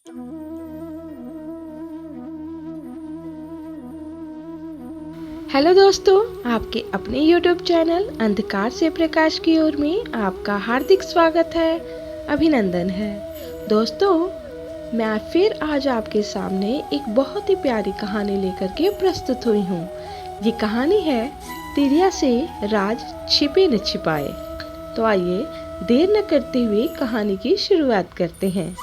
Hello दोस्तों, आपके अपने YouTube चैनल अंधकार से प्रकाश की ओर में आपका हार्दिक स्वागत है, अभिनंदन है। दोस्तों, मैं फिर आज आपके सामने एक बहुत ही प्यारी कहानी लेकर के प्रस्तुत हुई हूँ। ये कहानी है तिरिया से राज छिपे न छिपाए। तो आइए देर न करते हुए कहानी की शुरुआत करते हैं।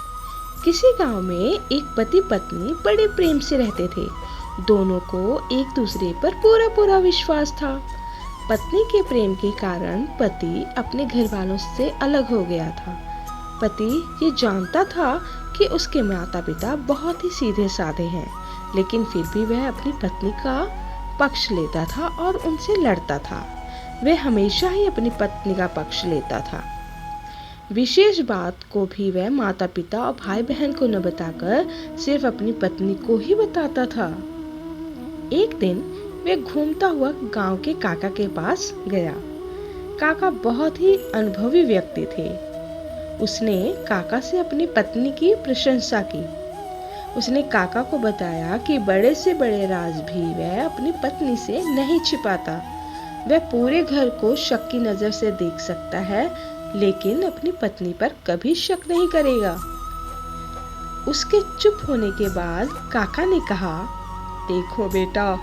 किसी गांव में एक पति पत्नी बड़े प्रेम से रहते थे। दोनों को एक दूसरे पर पूरा पूरा विश्वास था। पत्नी के प्रेम के कारण पति अपने घर वालों से अलग हो गया था। पति ये जानता था कि उसके माता पिता बहुत ही सीधे साधे हैं, लेकिन फिर भी वह अपनी पत्नी का पक्ष लेता था और उनसे लड़ता था। वह हमेशा ही अपनी पत्नी का पक्ष लेता था। विशेष बात को भी वह माता पिता और भाई बहन को न बताकर सिर्फ अपनी पत्नी को ही बताता था। एक दिन वह घूमता हुआ गांव के काका के पास गया। काका बहुत ही अनुभवी व्यक्ति थे। उसने काका से अपनी पत्नी की प्रशंसा की। उसने काका को बताया कि बड़े से बड़े राज भी वह अपनी पत्नी से नहीं छिपाता। वह पूरे घर को शक की नजर से देख सकता है, लेकिन अपनी पत्नी पर कभी शक नहीं करेगा। उसके चुप होने के बाद काका ने कहा, देखो बेटा,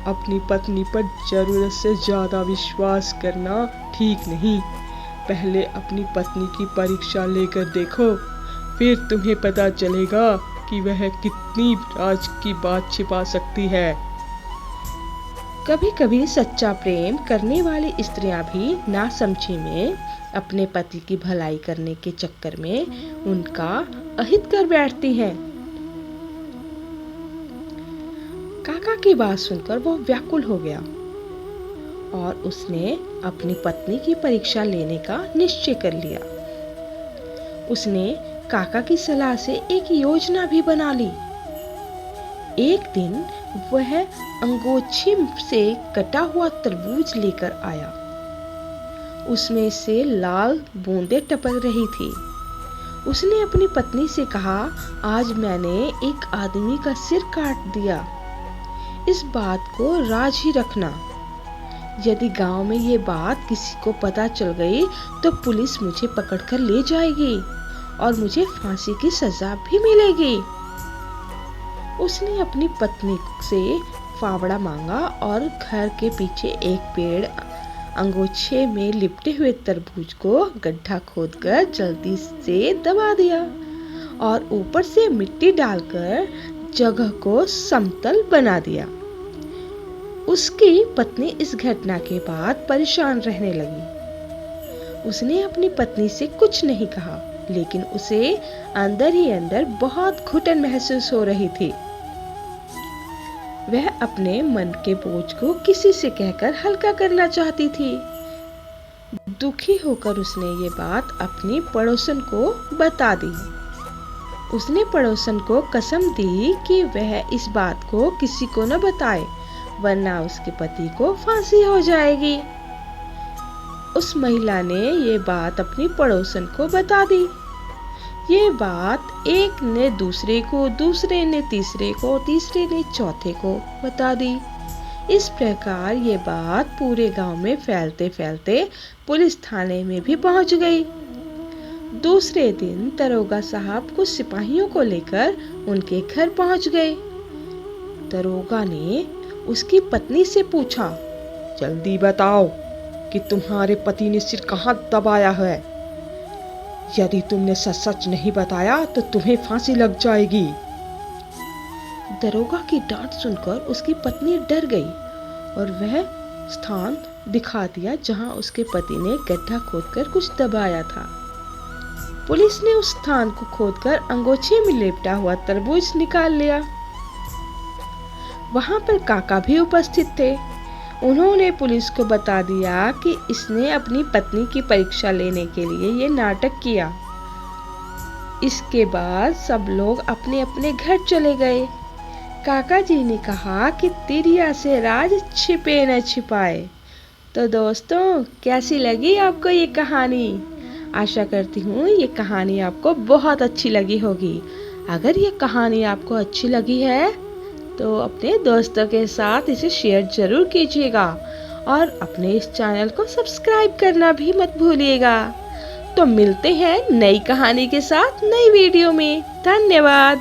अपनी पत्नी पर जरूरत से ज्यादा विश्वास करना ठीक नहीं। पहले अपनी पत्नी की परीक्षा लेकर देखो, फिर तुम्हें पता चलेगा कि वह कितनी राज की बात छिपा सकती है। कभी कभी सच्चा प्रेम करने वाली स्त्रियां भी नासमझी में अपने पति की भलाई करने के चक्कर में उनका अहित कर बैठती हैं। काका की बात सुनकर वो व्याकुल हो गया और उसने अपनी पत्नी की परीक्षा लेने का निश्चय कर लिया। उसने काका की सलाह से एक योजना भी बना ली। एक दिन वह अंगोछी से कटा हुआ तरबूज लेकर आया। उसमें से लाल बूंदें टपक रही थी। उसने अपनी पत्नी से कहा, आज मैंने एक आदमी का सिर काट दिया। इस बात को राज ही रखना। यदि गांव में ये बात किसी को पता चल गई तो पुलिस मुझे पकड़कर ले जाएगी और मुझे फांसी की सजा भी मिलेगी। उसने अपनी पत्नी से फावड़ा मांगा और घर के पीछे एक पेड़ अंगोछे में लिपटे हुए तरबूज को गड्ढा खोदकर जल्दी से दबा दिया और ऊपर से मिट्टी डालकर जगह को समतल बना दिया। उसकी पत्नी इस घटना के बाद परेशान रहने लगी। उसने अपनी पत्नी से कुछ नहीं कहा, लेकिन उसे अंदर ही अंदर बहुत घुटन महसूस हो रही थी। वह अपने मन के बोझ को किसी से कहकर हल्का करना चाहती थी। दुखी होकर उसने ये बात अपनी पड़ोसन को बता दी। उसने पड़ोसन को कसम दी कि वह इस बात को किसी को न बताए, वरना उसके पति को फांसी हो जाएगी। उस महिला ने ये बात अपनी पड़ोसन को बता दी। ये बात एक ने दूसरे को, दूसरे ने तीसरे को, तीसरे ने चौथे को बता दी। इस प्रकार ये बात पूरे गांव में फैलते फैलते पुलिस थाने में भी पहुंच गई। दूसरे दिन दरोगा साहब कुछ सिपाहियों को लेकर उनके घर पहुंच गए। दरोगा ने उसकी पत्नी से पूछा, जल्दी बताओ कि तुम्हारे पति ने सिर कहाँ दबाया है। यदि तुमने सच सच नहीं बताया तो तुम्हें फांसी लग जाएगी। दरोगा की डांट सुनकर उसकी पत्नी डर गई और वह स्थान दिखा दिया जहां उसके पति ने गड्ढा खोदकर कुछ दबाया था। पुलिस ने उस स्थान को खोदकर अंगोछे में लिपटा हुआ तरबूज निकाल लिया। वहां पर काका भी उपस्थित थे। उन्होंने पुलिस को बता दिया कि इसने अपनी पत्नी की परीक्षा लेने के लिए ये नाटक किया। इसके बाद सब लोग अपने अपने घर चले गए। काका जी ने कहा कि तिरिया से राज छिपे न छिपाए। तो दोस्तों, कैसी लगी आपको ये कहानी? आशा करती हूँ ये कहानी आपको बहुत अच्छी लगी होगी। अगर ये कहानी आपको अच्छी लगी है तो अपने दोस्तों के साथ इसे शेयर जरूर कीजिएगा और अपने इस चैनल को सब्सक्राइब करना भी मत भूलिएगा। तो मिलते हैं नई कहानी के साथ नई वीडियो में। धन्यवाद।